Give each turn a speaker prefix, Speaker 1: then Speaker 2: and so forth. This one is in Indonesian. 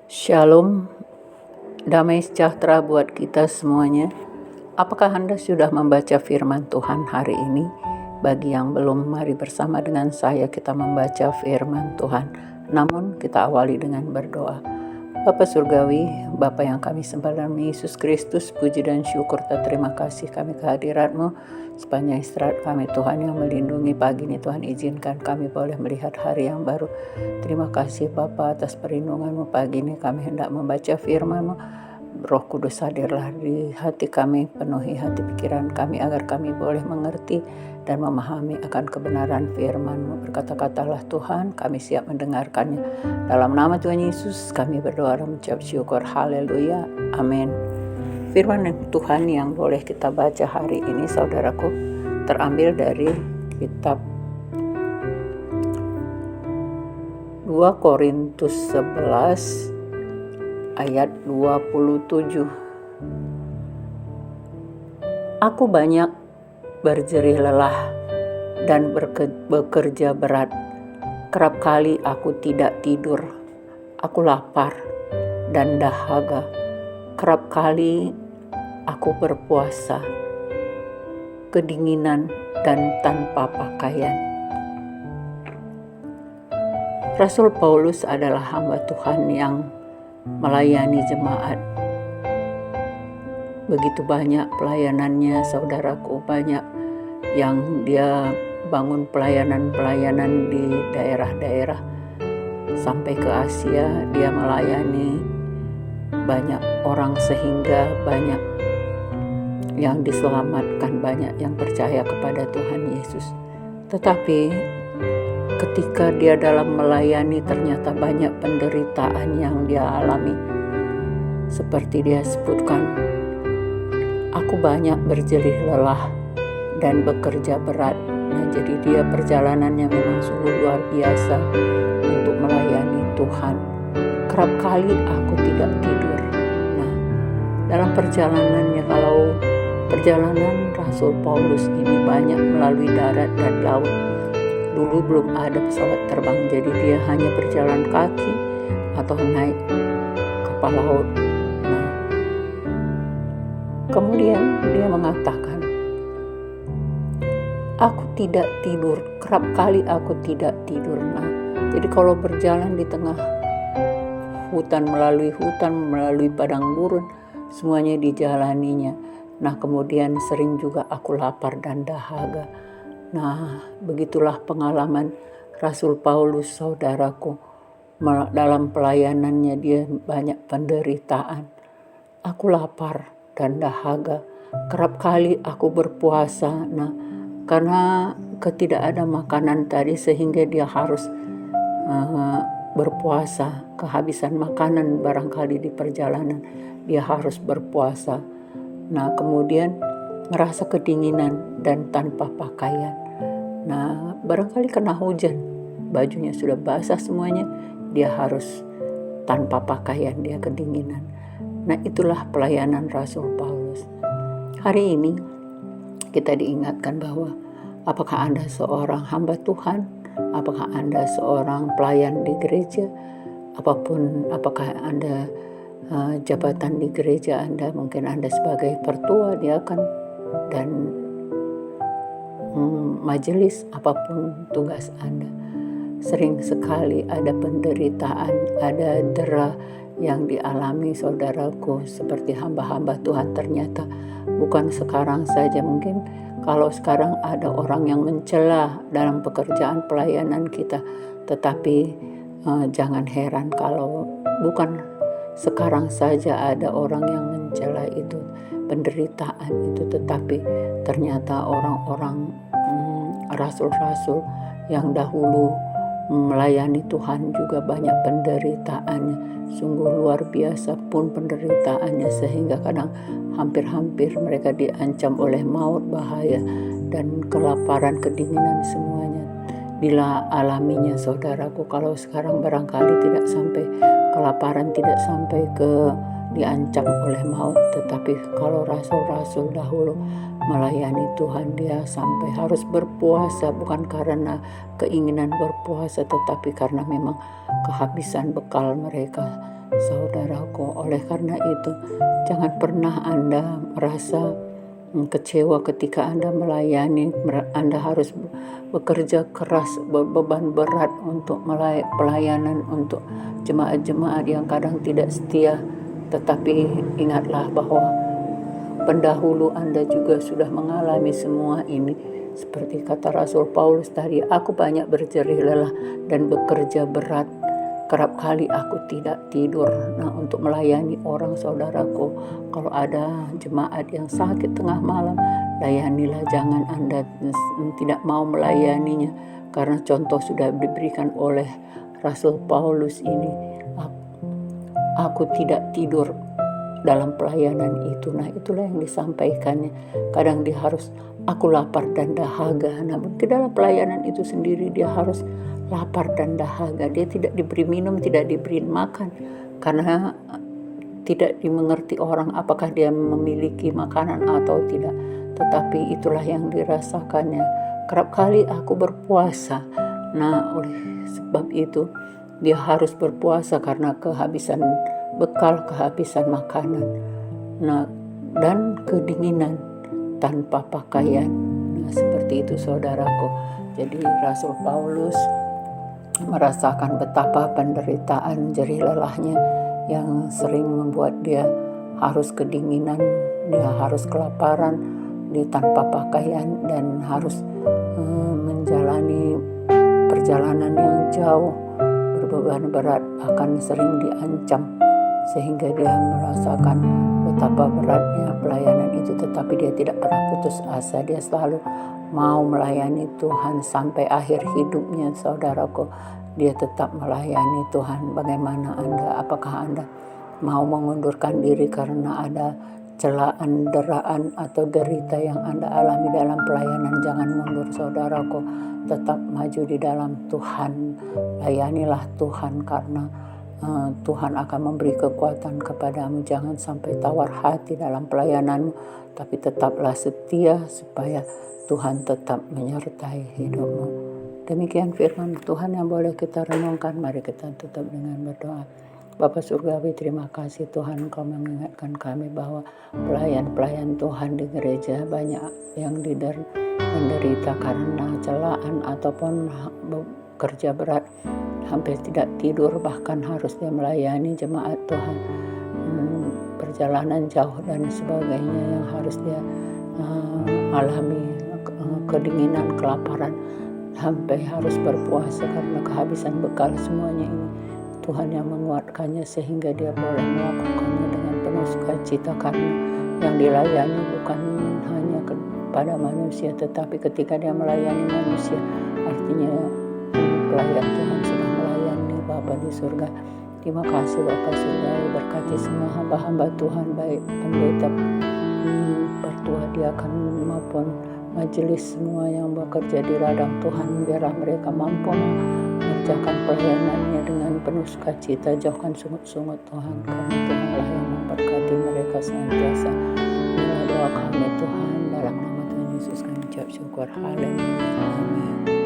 Speaker 1: Shalom, damai sejahtera buat kita semuanya. Apakah Anda sudah membaca firman Tuhan hari ini? Bagi yang belum, mari bersama dengan saya kita membaca firman Tuhan. Namun kita awali dengan berdoa. Bapa Surgawi, Bapa yang kami sembah dalam Yesus Kristus, puji dan syukur dan terima kasih kami kehadirat-Mu. Sepanjang istirahat kami Tuhan yang melindungi pagi ini, Tuhan izinkan kami boleh melihat hari yang baru. Terima kasih Bapa atas perlindungan-Mu pagi ini, kami hendak membaca firman-Mu. Roh Kudus hadirlah di hati kami, penuhi hati pikiran kami agar kami boleh mengerti dan memahami akan kebenaran firman-Mu. Berkata-katalah Tuhan, kami siap mendengarkannya. Dalam nama Tuhan Yesus kami berdoa dan mengucap syukur. Haleluya. Amin. Firman Tuhan yang boleh kita baca hari ini, saudaraku, terambil dari kitab 2 Korintus 11 ayat 27. Aku banyak berjerih lelah dan bekerja berat. Kerap kali aku tidak tidur. Aku lapar dan dahaga. Kerap kali aku berpuasa, kedinginan dan tanpa pakaian. Rasul Paulus adalah hamba Tuhan yang melayani jemaat. Begitu banyak pelayanannya, saudaraku, banyak yang dia bangun pelayanan-pelayanan di daerah-daerah. Sampai ke Asia dia melayani banyak orang sehingga banyak yang diselamatkan, banyak yang percaya kepada Tuhan Yesus. Tetapi ketika dia dalam melayani ternyata banyak penderitaan yang dia alami. Seperti dia sebutkan, aku banyak berjerih lelah dan bekerja berat. Nah, jadi dia perjalanannya memang sungguh luar biasa untuk melayani Tuhan. Kerap kali aku tidak tidur. Nah, dalam perjalanannya, kalau perjalanan Rasul Paulus ini banyak melalui darat dan laut. Dulu belum ada pesawat terbang, jadi dia hanya berjalan kaki atau naik kapal laut. Nah, kemudian dia mengatakan, aku tidak tidur, kerap kali aku tidak tidur. Nah, jadi kalau berjalan di tengah hutan, melalui padang gurun, semuanya dijalaninya. Nah, kemudian sering juga aku lapar dan dahaga. Nah, begitulah pengalaman Rasul Paulus, saudaraku. Dalam pelayanannya dia banyak penderitaan. Aku lapar dan dahaga. Kerap kali aku berpuasa. Nah, karena ketidak ada makanan tadi sehingga dia harus berpuasa. Kehabisan makanan barangkali di perjalanan, dia harus berpuasa. Nah, kemudian merasa kedinginan dan tanpa pakaian. Nah, barangkali kena hujan, bajunya sudah basah semuanya, dia harus tanpa pakaian, dia kedinginan. Nah, itulah pelayanan Rasul Paulus. Hari ini kita diingatkan bahwa apakah Anda seorang hamba Tuhan, apakah Anda seorang pelayan di gereja, apakah Anda jabatan di gereja Anda, mungkin Anda sebagai pertua, diakan, dan majelis, apapun tugas Anda. Sering sekali ada penderitaan, ada dera yang dialami saudaraku, seperti hamba-hamba Tuhan. Ternyata bukan sekarang saja, mungkin kalau sekarang ada orang yang mencela dalam pekerjaan pelayanan kita, tetapi jangan heran kalau bukan sekarang saja ada orang yang mencela itu, penderitaan itu, tetapi ternyata orang-orang rasul-rasul yang dahulu melayani Tuhan juga banyak penderitaannya. Sungguh luar biasa pun penderitaannya, sehingga kadang hampir-hampir mereka diancam oleh maut, bahaya, dan kelaparan, kedinginan, semuanya bila alaminya, saudaraku. Kalau sekarang barangkali tidak sampai kelaparan, tidak sampai ke diancam oleh maut, tetapi kalau rasul-rasul dahulu melayani Tuhan, dia sampai harus berpuasa, bukan karena keinginan berpuasa, tetapi karena memang kehabisan bekal mereka. saudaraku. Oleh karena itu, jangan pernah Anda merasa kecewa ketika Anda melayani. Anda harus bekerja keras, beban berat untuk pelayanan untuk jemaat-jemaat yang kadang tidak setia. Tetapi ingatlah bahwa pendahulu Anda juga sudah mengalami semua ini. Seperti kata Rasul Paulus tadi, aku banyak berjerih lelah dan bekerja berat. Kerap kali aku tidak tidur. Nah, untuk melayani orang, saudaraku, kalau ada jemaat yang sakit tengah malam, layanilah. Jangan Anda tidak mau melayaninya, karena contoh sudah diberikan oleh Rasul Paulus ini. Aku tidak tidur dalam pelayanan itu. Nah, itulah yang disampaikannya. Kadang dia harus, aku lapar dan dahaga. Namun ke dalam pelayanan itu sendiri dia harus lapar dan dahaga. Dia tidak diberi minum, tidak diberi makan, karena tidak dimengerti orang apakah dia memiliki makanan atau tidak. Tetapi itulah yang dirasakannya. Kerap kali aku berpuasa. Nah, oleh sebab itu dia harus berpuasa karena kehabisan bekal, kehabisan makanan. Nah, dan kedinginan tanpa pakaian. Nah, seperti itu, saudaraku. Jadi Rasul Paulus merasakan betapa penderitaan jerih lelahnya yang sering membuat dia harus kedinginan, dia harus kelaparan, dia tanpa pakaian, dan harus menjalani perjalanan yang jauh berbeban berat, akan sering diancam, sehingga dia merasakan betapa beratnya pelayanan itu. Tetapi dia tidak pernah putus asa, dia selalu mau melayani Tuhan sampai akhir hidupnya, saudaraku. Dia tetap melayani Tuhan. Bagaimana Anda? Apakah Anda mau mengundurkan diri karena ada celaan, deraan, atau derita yang Anda alami dalam pelayanan? Jangan mundur, saudaraku. Tetap maju di dalam Tuhan. Layanilah Tuhan, karena Tuhan akan memberi kekuatan kepadamu. Jangan sampai tawar hati dalam pelayananmu, tapi tetaplah setia supaya Tuhan tetap menyertai hidupmu. Demikian firman Tuhan yang boleh kita renungkan. Mari kita tutup dengan berdoa. Bapa Surgawi, terima kasih Tuhan, Engkau mengingatkan kami bahwa pelayan-pelayan Tuhan di gereja banyak yang menderita karena celaan ataupun bekerja berat, hampir tidak tidur, bahkan harus dia melayani jemaat Tuhan, perjalanan jauh dan sebagainya yang harus dia alami, kedinginan, kelaparan, sampai harus berpuasa karena kehabisan bekal. Semuanya ini Tuhan yang menguatkannya sehingga dia boleh melakukannya dengan penuh sukacita, karena yang dilayani bukan hanya kepada manusia, tetapi ketika dia melayani manusia, artinya pelayan Tuhan sedang melayani Bapa di surga. Terima kasih Bapa Surgawi, berkati semua hamba-hamba Tuhan, baik pendeta, pertua, diakan maupun majelis, semua yang bekerja di ladang Tuhan. Biarlah mereka mampu mengerjakan pelayanannya dengan penuh sukacita. Jauhkan sungut-sungut Tuhan, karena Tuhanlah yang memberkati mereka senantiasa. Inilah doa kami Tuhan, dalam nama Tuhan Yesus kami ucap syukur. Haleluya. Amin.